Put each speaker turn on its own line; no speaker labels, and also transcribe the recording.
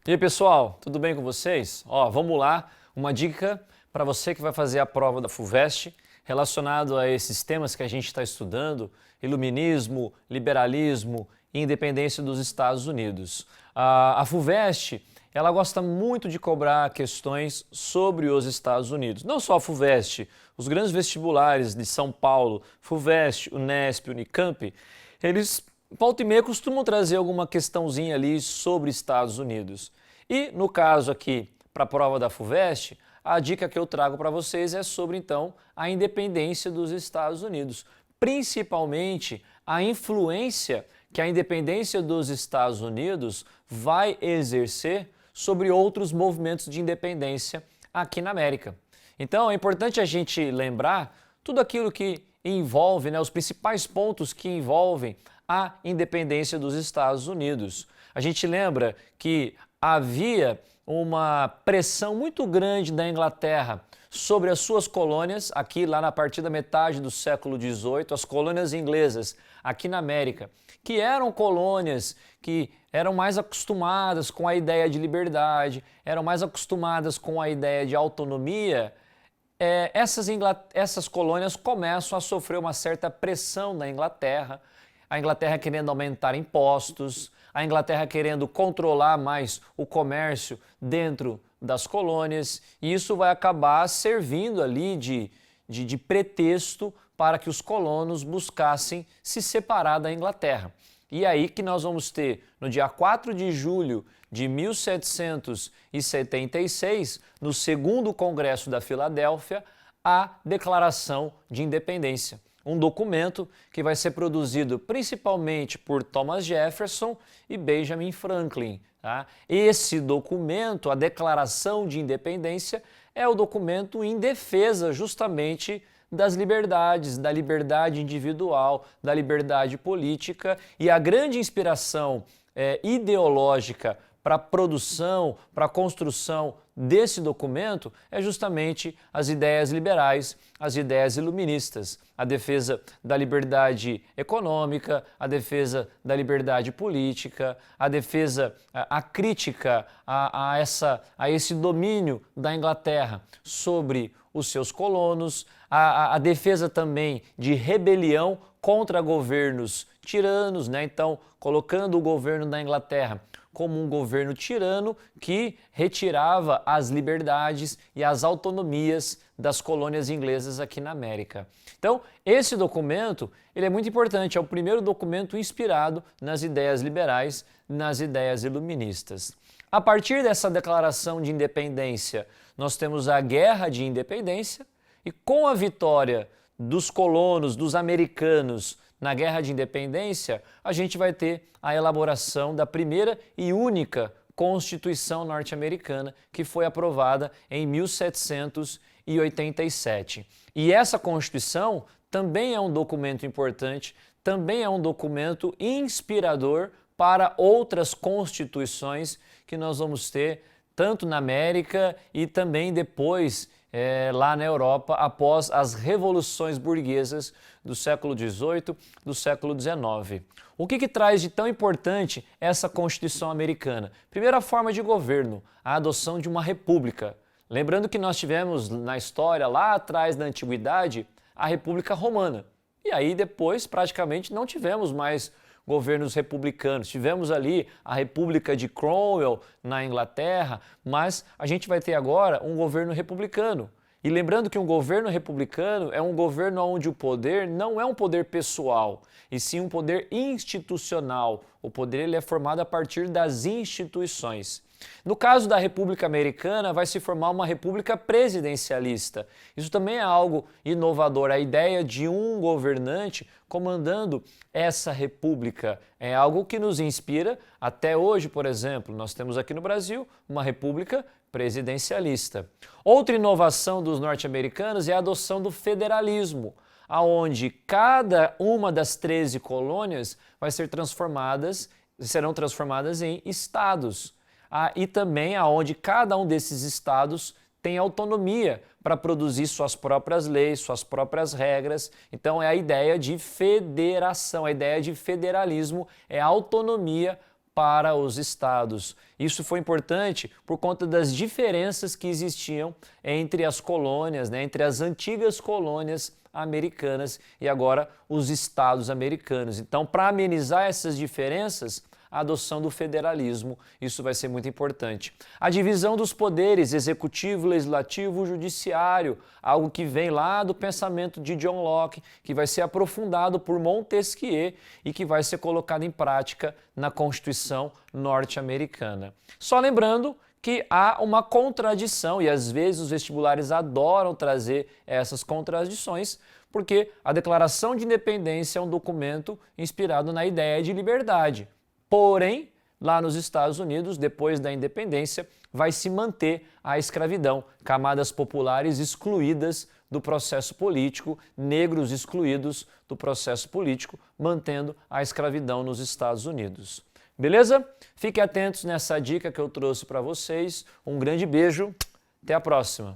E aí, pessoal, tudo bem com vocês? Vamos lá, uma dica para você que vai fazer a prova da FUVEST relacionado a esses temas que a gente está estudando: iluminismo, liberalismo e independência dos Estados Unidos. A FUVEST, ela gosta muito de cobrar questões sobre os Estados Unidos. Não só a FUVEST, os grandes vestibulares de São Paulo, FUVEST, Unesp, Unicamp, eles volta e meia costumam trazer alguma questãozinha ali sobre Estados Unidos. E no caso aqui, para a prova da FUVEST, a dica que eu trago para vocês é sobre então a independência dos Estados Unidos, principalmente a influência que a independência dos Estados Unidos vai exercer sobre outros movimentos de independência aqui na América. Então é importante a gente lembrar tudo aquilo que envolve, os principais pontos que envolvem a independência dos Estados Unidos. A gente lembra que havia uma pressão muito grande da Inglaterra sobre as suas colônias, aqui lá na partir da metade do século XVIII, as colônias inglesas aqui na América, que eram colônias que eram mais acostumadas com a ideia de liberdade, eram mais acostumadas com a ideia de autonomia. Essas colônias começam a sofrer uma certa pressão da Inglaterra, a Inglaterra querendo aumentar impostos, a Inglaterra querendo controlar mais o comércio dentro das colônias, e isso vai acabar servindo ali de pretexto para que os colonos buscassem se separar da Inglaterra. E aí que nós vamos ter, no dia 4 de julho de 1776, no segundo Congresso da Filadélfia, a Declaração de Independência. Um documento que vai ser produzido principalmente por Thomas Jefferson e Benjamin Franklin. Tá? Esse documento, a Declaração de Independência, é o documento em defesa justamente das liberdades, da liberdade individual, da liberdade política, e a grande inspiração ideológica para a produção, para a construção desse documento é justamente as ideias liberais, as ideias iluministas, a defesa da liberdade econômica, a defesa da liberdade política, a defesa, a crítica a esse domínio da Inglaterra sobre os seus colonos, a defesa também de rebelião contra governos tiranos, Então, colocando o governo da Inglaterra como um governo tirano que retirava as liberdades e as autonomias das colônias inglesas aqui na América. Então, esse documento ele é muito importante, é o primeiro documento inspirado nas ideias liberais, nas ideias iluministas. A partir dessa declaração de independência, nós temos a Guerra de Independência, e com a vitória dos colonos, dos americanos, na Guerra de Independência, a gente vai ter a elaboração da primeira e única Constituição norte-americana, que foi aprovada em 1787. E essa Constituição também é um documento importante, também é um documento inspirador para outras constituições que nós vamos ter tanto na América e também depois lá na Europa, após as revoluções burguesas do século XVIII, do século XIX. O que traz de tão importante essa Constituição americana? Primeira forma de governo, a adoção de uma república. Lembrando que nós tivemos na história, lá atrás da Antiguidade, a República Romana. E aí depois praticamente não tivemos mais governos republicanos. Tivemos ali a República de Cromwell na Inglaterra, mas a gente vai ter agora um governo republicano. E lembrando que um governo republicano é um governo onde o poder não é um poder pessoal, e sim um poder institucional. O poder ele é formado a partir das instituições. No caso da República Americana, vai se formar uma república presidencialista. Isso também é algo inovador. A ideia de um governante comandando essa república é algo que nos inspira até hoje, por exemplo. Nós temos aqui no Brasil uma república presidencialista. Outra inovação dos norte-americanos é a adoção do federalismo, aonde cada uma das 13 colônias serão transformadas em estados. E também aonde cada um desses estados tem autonomia para produzir suas próprias leis, suas próprias regras. Então é a ideia de federação, a ideia de federalismo é a autonomia para os estados. Isso foi importante por conta das diferenças que existiam entre as colônias, né, entre as antigas colônias americanas e agora os estados americanos. Então, para amenizar essas diferenças, a adoção do federalismo, isso vai ser muito importante. A divisão dos poderes, executivo, legislativo, judiciário, algo que vem lá do pensamento de John Locke, que vai ser aprofundado por Montesquieu e que vai ser colocado em prática na Constituição norte-americana. Só lembrando que há uma contradição, e às vezes os vestibulares adoram trazer essas contradições, porque a Declaração de Independência é um documento inspirado na ideia de liberdade. Porém, lá nos Estados Unidos, depois da independência, vai se manter a escravidão, camadas populares excluídas do processo político, negros excluídos do processo político, mantendo a escravidão nos Estados Unidos. Beleza? Fiquem atentos nessa dica que eu trouxe para vocês. Um grande beijo, até a próxima!